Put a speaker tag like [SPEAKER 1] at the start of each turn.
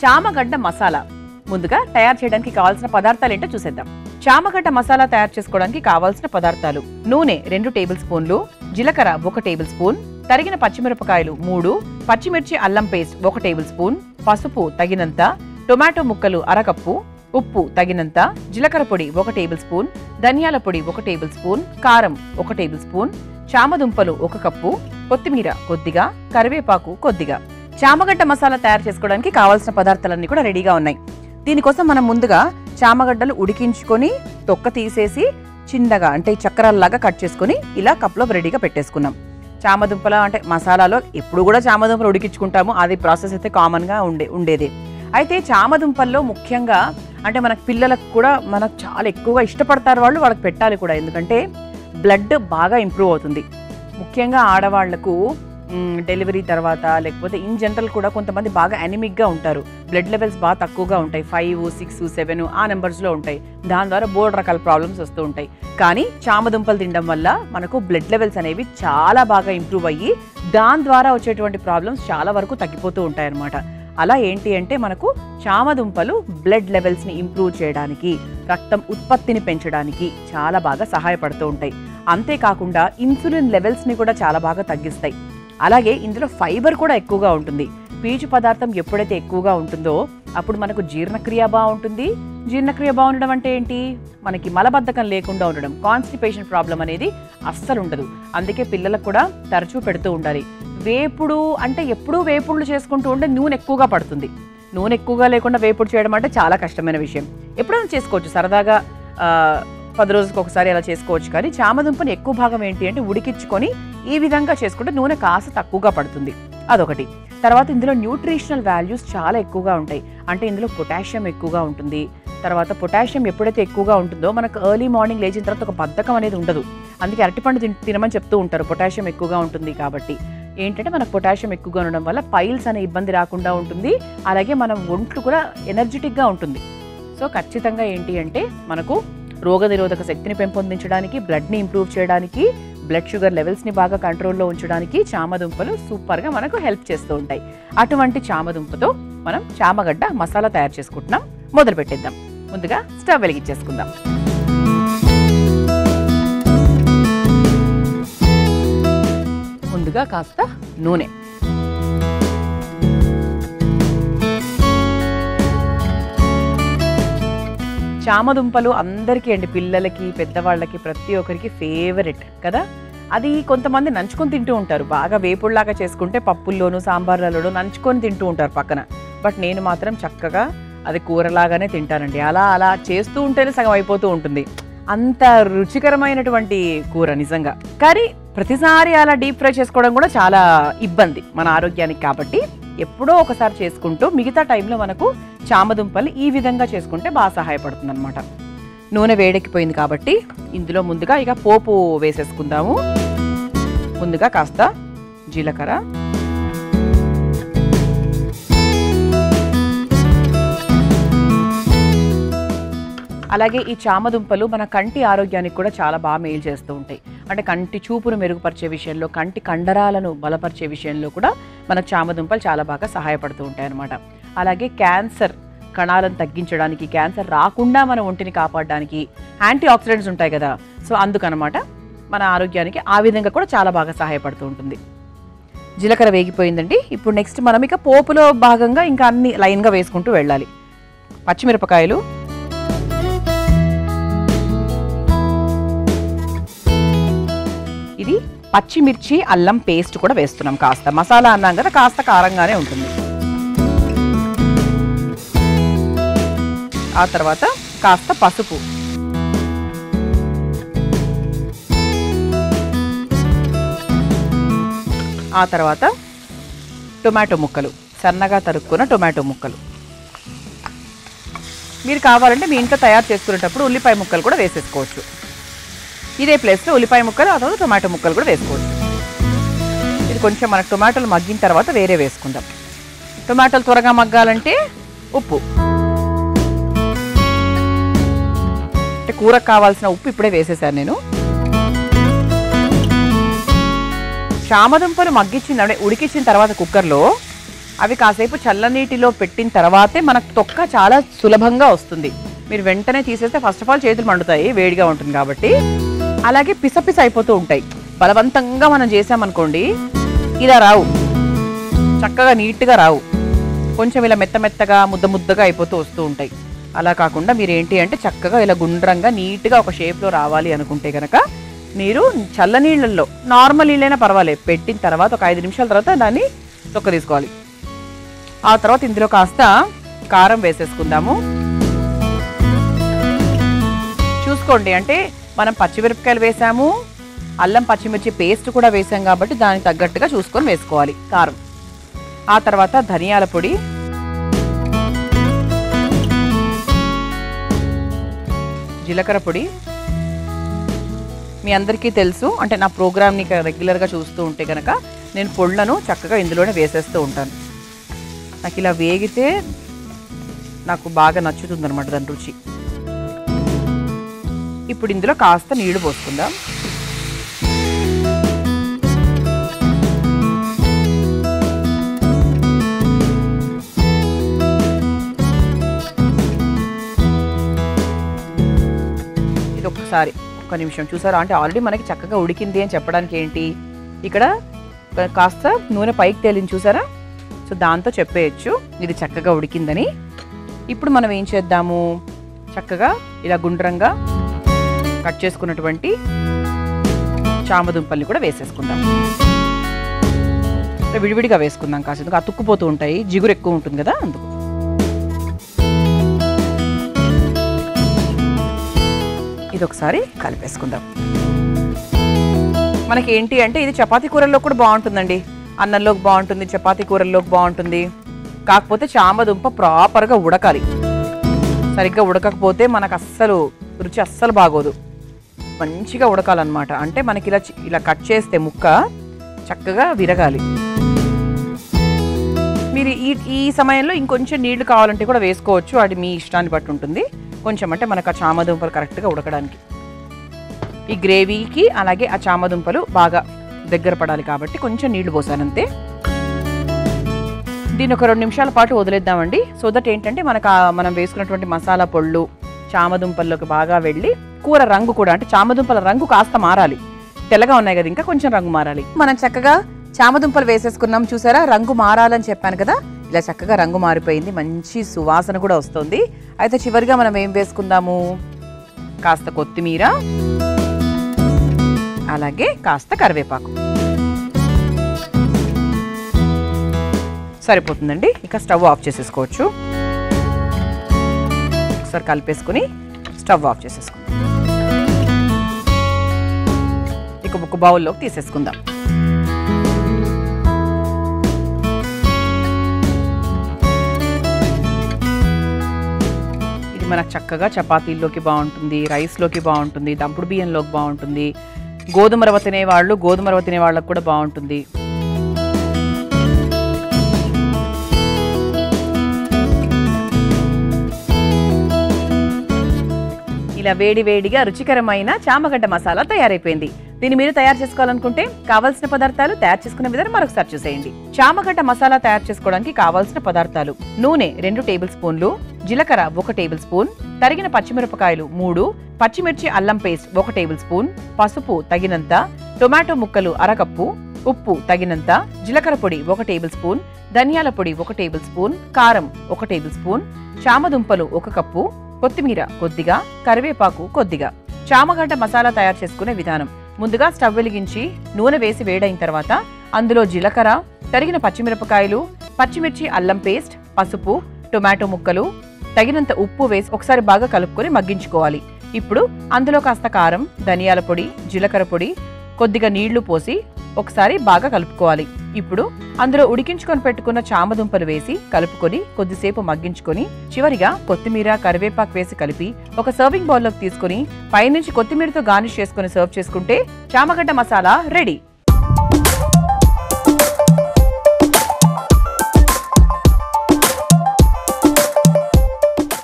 [SPEAKER 1] చామగడ్డ మసాలా. ముందుగా తయారు చేయడానికి కావాల్సిన పదార్థాలు ఏంటో చూసేద్దాం. చామగడ్డ మసాలా తయారు చేసుకోవడానికి కావాల్సిన పదార్థాలు: నూనె 2 టేబుల్ స్పూన్లు, జీలకర్ర 1 టేబుల్ స్పూన్, తరిగిన పచ్చిమిరపకాయలు 3, పచ్చిమిర్చి అల్లం పేస్ట్ 1 టేబుల్ స్పూన్, పసుపు తగినంత, టొమాటో ముక్కలు 1/2 కప్పు, ఉప్పు తగినంత, జీలకర్ర పొడి 1 టేబుల్ స్పూన్, ధనియాల పొడి 1 టేబుల్ స్పూన్, కారం 1 టేబుల్ స్పూన్, చామదుంపలు 1 కప్పు, కొత్తిమీర కొద్దిగా, కరివేపాకు కొద్దిగా. చామగడ్డ మసాలా తయారు చేసుకోవడానికి కావాల్సిన పదార్థాలన్నీ కూడా రెడీగా ఉన్నాయి. దీనికోసం మనం ముందుగా చామగడ్డలు ఉడికించుకొని తొక్క తీసేసి చిన్నగా అంటే చక్రాల్లాగా కట్ చేసుకొని ఇలా కప్లో రెడీగా పెట్టేసుకున్నాం. చామదుంపల అంటే మసాలాలో ఎప్పుడు కూడా చామదుంపలు ఉడికించుకుంటాము, అది ప్రాసెస్ అయితే కామన్గా ఉండేది. అయితే చామదుంపల్లో ముఖ్యంగా అంటే మనకు పిల్లలకు కూడా మనకు చాలా ఎక్కువగా ఇష్టపడతారు వాళ్ళకి పెట్టాలి కూడా, ఎందుకంటే బ్లడ్ బాగా ఇంప్రూవ్ అవుతుంది. ముఖ్యంగా ఆడవాళ్లకు డెలివరీ తర్వాత లేకపోతే ఇన్ జనరల్ కూడా కొంతమంది బాగా అనిమిక్గా ఉంటారు, బ్లడ్ లెవెల్స్ బాగా తక్కువగా ఉంటాయి, 5, 6, 7 ఆ నెంబర్స్లో ఉంటాయి. దాని ద్వారా బోల్డ్ రకాల ప్రాబ్లమ్స్ వస్తూ ఉంటాయి. కానీ చామదుంపలు తినడం వల్ల మనకు బ్లడ్ లెవెల్స్ అనేవి చాలా బాగా ఇంప్రూవ్ అయ్యి దాని ద్వారా వచ్చేటువంటి ప్రాబ్లమ్స్ చాలా వరకు తగ్గిపోతూ ఉంటాయి అన్నమాట. అలా ఏంటి అంటే మనకు చామదుంపలు బ్లడ్ లెవెల్స్ని ఇంప్రూవ్ చేయడానికి, రక్తం ఉత్పత్తిని పెంచడానికి చాలా బాగా సహాయపడుతూ ఉంటాయి. అంతేకాకుండా ఇన్సులిన్ లెవెల్స్ని కూడా చాలా బాగా తగ్గిస్తాయి. అలాగే ఇందులో ఫైబర్ కూడా ఎక్కువగా ఉంటుంది. పీచు పదార్థం ఎప్పుడైతే ఎక్కువగా ఉంటుందో అప్పుడు మనకు జీర్ణక్రియ బాగుంటుంది. జీర్ణక్రియ బాగుండడం అంటే ఏంటి? మనకి మలబద్ధకం లేకుండా ఉండడం, కాన్స్టిపేషన్ ప్రాబ్లం అనేది అస్సలు ఉండదు. అందుకే పిల్లలకు కూడా తరచూ పెడుతూ ఉండాలి. వేపుడు అంటే ఎప్పుడూ వేపుడులు చేసుకుంటూ ఉంటే నూనె ఎక్కువగా పడుతుంది. నూనె ఎక్కువగా లేకుండా వేపుడు చేయడం అంటే చాలా కష్టమైన విషయం. ఎప్పుడైనా చేసుకోవచ్చు, సరదాగా 10 రోజులకు ఒకసారి అలా చేసుకోవచ్చు. కానీ చామదుంపని ఎక్కువ భాగం ఏంటి అంటే ఉడికించుకొని ఈ విధంగా చేసుకుంటే నూనె కాస్త తక్కువగా పడుతుంది. అదొకటి. తర్వాత ఇందులో న్యూట్రిషనల్ వాల్యూస్ చాలా ఎక్కువగా ఉంటాయి. అంటే ఇందులో పొటాషియం ఎక్కువగా ఉంటుంది. తర్వాత పొటాషియం ఎప్పుడైతే ఎక్కువగా ఉంటుందో మనకు ఎర్లీ మార్నింగ్ లేచిన తర్వాత ఒక బద్ధకం అనేది ఉండదు. అందుకే అరటిపండు తినమని చెప్తూ ఉంటారు, పొటాషియం ఎక్కువగా ఉంటుంది కాబట్టి. ఏంటంటే మనకు పొటాషియం ఎక్కువగా ఉండడం వల్ల పైల్స్ అనే ఇబ్బంది రాకుండా ఉంటుంది. అలాగే మనం ఒంట్లు కూడా ఎనర్జెటిక్గా ఉంటుంది. సో ఖచ్చితంగా ఏంటి అంటే మనకు రోగనిరోధక శక్తిని పెంపొందించడానికి, బ్లడ్ని ఇంప్రూవ్ చేయడానికి, బ్లడ్ షుగర్ లెవెల్స్ని బాగా కంట్రోల్లో ఉంచడానికి చామదుంపలు సూపర్గా మనకు హెల్ప్ చేస్తూ ఉంటాయి. అటువంటి చామదుంపతో మనం చామగడ్డ మసాలా తయారు చేసుకుంటున్నాం. మొదలు పెట్టేద్దాం. ముందుగా స్టవ్ వెలిగించేసుకుందాం. ముందుగా కాస్త నూనె, చామదుంపలు అందరికీ అండి, పిల్లలకి పెద్దవాళ్ళకి ప్రతి ఒక్కరికి ఫేవరెట్ కదా. అది కొంతమంది నంచుకొని తింటూ ఉంటారు, బాగా వేపుడులాగా చేసుకుంటే పప్పుల్లోనూ సాంబార్లలోనూ నంచుకొని తింటూ ఉంటారు పక్కన. బట్ నేను మాత్రం చక్కగా అది కూరలాగానే తింటానండి. అలా చేస్తూ ఉంటేనే సగం అయిపోతూ ఉంటుంది. అంత రుచికరమైనటువంటి కూర నిజంగా. కానీ ప్రతిసారి అలా డీప్ ఫ్రై చేసుకోవడం కూడా చాలా ఇబ్బంది మన ఆరోగ్యానికి. కాబట్టి ఎప్పుడో ఒకసారి చేసుకుంటూ మిగతా టైంలో మనకు చామదుంపలు ఈ విధంగా చేసుకుంటే బాగా సహాయపడుతుంది అనమాట. నూనె వేడెక్కిపోయింది కాబట్టి ఇందులో ముందుగా ఇక పోపు వేసేసుకుందాము. ముందుగా కాస్త జీలకర్ర, అలాగే ఈ చామదుంపలు మన కంటి ఆరోగ్యానికి కూడా చాలా బాగా మేలు చేస్తూ ఉంటాయి. అంటే కంటి చూపును మెరుగుపరిచే విషయంలో, కంటి కండరాలను బలపరిచే విషయంలో కూడా మనకు చామదుంపలు చాలా బాగా సహాయపడుతూ ఉంటాయి అన్నమాట. అలాగే క్యాన్సర్ కణాలను తగ్గించడానికి, క్యాన్సర్ రాకుండా మన ఒంటిని కాపాడడానికి యాంటీ ఆక్సిడెంట్స్ ఉంటాయి కదా. సో అందుకనమాట మన ఆరోగ్యానికి ఆ విధంగా కూడా చాలా బాగా సహాయపడుతూ ఉంటుంది. జీలకర్ర వేగిపోయిందండి. ఇప్పుడు నెక్స్ట్ మనం ఇక పోపులో భాగంగా ఇంకా అన్ని లైన్గా వేసుకుంటూ వెళ్ళాలి. పచ్చిమిరపకాయలు, ఇది పచ్చిమిర్చి అల్లం పేస్ట్ కూడా వేస్తున్నాం. కాస్త మసాలా అన్నాం కదా, కాస్త కారంగానే ఉంటుంది. ఆ తర్వాత కాస్త పసుపు, ఆ తర్వాత టొమాటో ముక్కలు, సన్నగా తరుక్కున్న టొమాటో ముక్కలు. మీరు కావాలంటే మీ ఇంట్లో తయారు చేసుకునేటప్పుడు ఉల్లిపాయ ముక్కలు కూడా వేసేసుకోవచ్చు. ఇదే ప్లేస్లో ఉల్లిపాయ ముక్కలు, ఆ తర్వాత టొమాటో ముక్కలు కూడా వేసుకోవచ్చు. ఇది కొంచెం మనకు టొమాటోలు మగ్గిన తర్వాత వేరే వేసుకుందాం. టొమాటోలు త్వరగా మగ్గాలంటే ఉప్పు, అంటే కూరకు కావాల్సిన ఉప్పు ఇప్పుడే వేసేసాను నేను. చామదుంపలు మగ్గించిన ఉడికించిన తర్వాత కుక్కర్లో అవి కాసేపు చల్లనీటిలో పెట్టిన తర్వాతే మనకు తొక్క చాలా సులభంగా వస్తుంది. మీరు వెంటనే తీసేస్తే ఫస్ట్ ఆఫ్ ఆల్ చేతులు మండుతాయి, వేడిగా ఉంటుంది కాబట్టి. అలాగే పిసపిస అయిపోతూ ఉంటాయి. బలవంతంగా మనం చేసామనుకోండి ఇలా రావు, చక్కగా నీట్గా రావు, కొంచెం ఇలా మెత్తగా ముద్దగా అయిపోతూ వస్తూ ఉంటాయి. అలా కాకుండా మీరు ఏంటి అంటే చక్కగా ఇలా గుండ్రంగా నీట్గా ఒక షేప్లో రావాలి అనుకుంటే కనుక మీరు చల్లనీళ్ళల్లో, నార్మల్ నీళ్ళైనా పర్వాలేదు, పెట్టిన తర్వాత ఒక 5 నిమిషాల తర్వాత దాన్ని తొక్క తీసుకోవాలి. ఆ తర్వాత ఇందులో కాస్త కారం వేసేసుకుందాము. చూసుకోండి, అంటే మనం పచ్చిమిరపకాయలు వేసాము, అల్లం పచ్చిమిర్చి పేస్ట్ కూడా వేసాం కాబట్టి దానికి తగ్గట్టుగా చూసుకొని వేసుకోవాలి కారం. ఆ తర్వాత ధనియాల పొడి, జీలకర్ర పొడి. మీ అందరికీ తెలుసు, అంటే నా ప్రోగ్రామ్ని రెగ్యులర్గా చూస్తూ ఉంటే కనుక నేను పొళ్ళను చక్కగా ఇందులోనే వేసేస్తూ ఉంటాను. నాకు ఇలా వేగితే నాకు బాగా నచ్చుతుంది అనమాట దాని రుచి. ఇప్పుడు ఇందులో కాస్త నీళ్లు పోసుకుందాం. ఇది ఒక్కసారి ఒక్క నిమిషం చూసారా, అంటే ఆల్రెడీ మనకి చక్కగా ఉడికింది అని చెప్పడానికి ఏంటి, ఇక్కడ కాస్త నూనె పైకి తేలింది చూసారా. సో దాంతో చెప్పేయచ్చు ఇది చక్కగా ఉడికిందని. ఇప్పుడు మనం ఏం చేద్దాము, చక్కగా ఇలా గుండ్రంగా కట్ చేసుకున్నటువంటి చామదుంపల్ని కూడా వేసేసుకుందాం. విడివిడిగా వేసుకుందాం కాసేపు, అతుక్కుపోతూ ఉంటాయి, జిగురు ఎక్కువ ఉంటుంది కదా అందుకు. ఇది ఒకసారి కలిపేసుకుందాం. మనకి ఏంటి అంటే ఇది చపాతీ కూరల్లో కూడా బాగుంటుందండి, అన్నంలోకి బాగుంటుంది, చపాతీ కూరల్లోకి బాగుంటుంది. కాకపోతే చామదుంప ప్రాపర్గా ఉడకాలి, సరిగ్గా ఉడకకపోతే మనకు అస్సలు రుచి అస్సలు బాగోదు. మంచిగా ఉడకాలన్నమాట. అంటే మనకి ఇలా కట్ చేస్తే ముక్క చక్కగా విరగాలి. మీరు ఈ సమయంలో ఇంకొంచెం నీళ్లు కావాలంటే కూడా వేసుకోవచ్చు, అది మీ ఇష్టాన్ని బట్టి ఉంటుంది. కొంచెం అంటే మనకు ఆ చామదుంపలు కరెక్ట్గా ఉడకడానికి, ఈ గ్రేవీకి అలాగే ఆ చామదుంపలు బాగా దగ్గర పడాలి కాబట్టి కొంచెం నీళ్లు పోసానంతే. దీన్ని ఒక 2 నిమిషాల పాటు వదిలేద్దామండి. సో దట్ ఏంటంటే మనకు మనం వేసుకున్నటువంటి మసాలా పొళ్ళు చామదుంపల్లోకి బాగా వెళ్ళి కూర రంగు కూడా, అంటే చామదుంపల రంగు కాస్త మారాలి, తెల్లగా ఉన్నాయి కదా ఇంకా కొంచెం రంగు మారాలి. మనం చక్కగా చామదుంపలు వేసేసుకున్నాం చూసారా, రంగు మారాలని చెప్పాను కదా, ఇలా చక్కగా రంగు మారిపోయింది, మంచి సువాసన కూడా వస్తుంది. అయితే చివరిగా మనం ఏం వేసుకుందాము, కాస్త కొత్తిమీర అలాగే కాస్త కరివేపాకు సరిపోతుందండి. ఇక స్టవ్ ఆఫ్ చేసేసుకోవచ్చు. ఒకసారి కలిపేసుకుని స్టవ్ ఆఫ్ చేసేసుకుందాం. ఇక ఒక బౌల్లోకి తీసేసుకుందాం. ఇది మనకు చక్కగా చపాతీల్లోకి బాగుంటుంది, రైస్లోకి బాగుంటుంది, దంపుడు బియ్యంలోకి బాగుంటుంది, గోధుమ రవ్వ తినే వాళ్ళకు కూడా బాగుంటుంది. ఇలా వేడివేడిగా రుచికరమైన చామగడ్డ మసాలా తయారైపోయింది. దీన్ని మీరు తయారు చేసుకోవాలనుకుంటే కావాల్సిన పదార్థాలు, తయారు చేసుకునే విధానం మరొకసారి చూసేయండి. చామగడ్డ మసాలా తయారు చేసుకోవడానికి కావాల్సిన పదార్థాలు: నూనె 2 టేబుల్ స్పూన్లు, జీలకర్ర 1 టేబుల్ స్పూన్, తరిగిన పచ్చిమిరపకాయలు 3, పచ్చిమిర్చి అల్లం పేస్ట్ 1 టేబుల్ స్పూన్, పసుపు తగినంత, టొమాటో ముక్కలు 1/2 కప్పు, ఉప్పు తగినంత, జీలకర్ర పొడి 1 టేబుల్ స్పూన్, ధనియాల పొడి 1 టేబుల్ స్పూన్, కారం 1 టేబుల్ స్పూన్, చామదుంపలు 1 కప్పు, కొత్తిమీర కొద్దిగా, కరివేపాకు కొద్దిగా. చామగడ్డ మసాలా తయారు చేసుకునే విధానం: ముందుగా స్టవ్ వెలిగించి నూనె వేసి వేడైన తర్వాత అందులో జీలకర్ర, తరిగిన పచ్చిమిరపకాయలు, పచ్చిమిర్చి అల్లం పేస్ట్, పసుపు, టొమాటో ముక్కలు, తగినంత ఉప్పు వేసి ఒకసారి బాగా కలుపుకొని మగ్గించుకోవాలి. ఇప్పుడు అందులో కాస్త కారం, ధనియాల పొడి, జీలకర్ర పొడి, కొద్దిగా నీళ్లు పోసి ఒకసారి బాగా కలుపుకోవాలి. ఇప్పుడు అందులో ఉడికించుకొని పెట్టుకున్న చామదుంపలు వేసి కలుపుకొని కొద్దిసేపు మగ్గించుకొని చివరిగా కొత్తిమీర, కరివేపాకు వేసి కలిపి ఒక సర్వింగ్ బౌల్లోకి తీసుకుని పైనుంచి కొత్తిమీరతో గార్నిష్ చేసుకుని సర్వ్ చేసుకుంటే చామగడ్డ మసాలా రెడీ.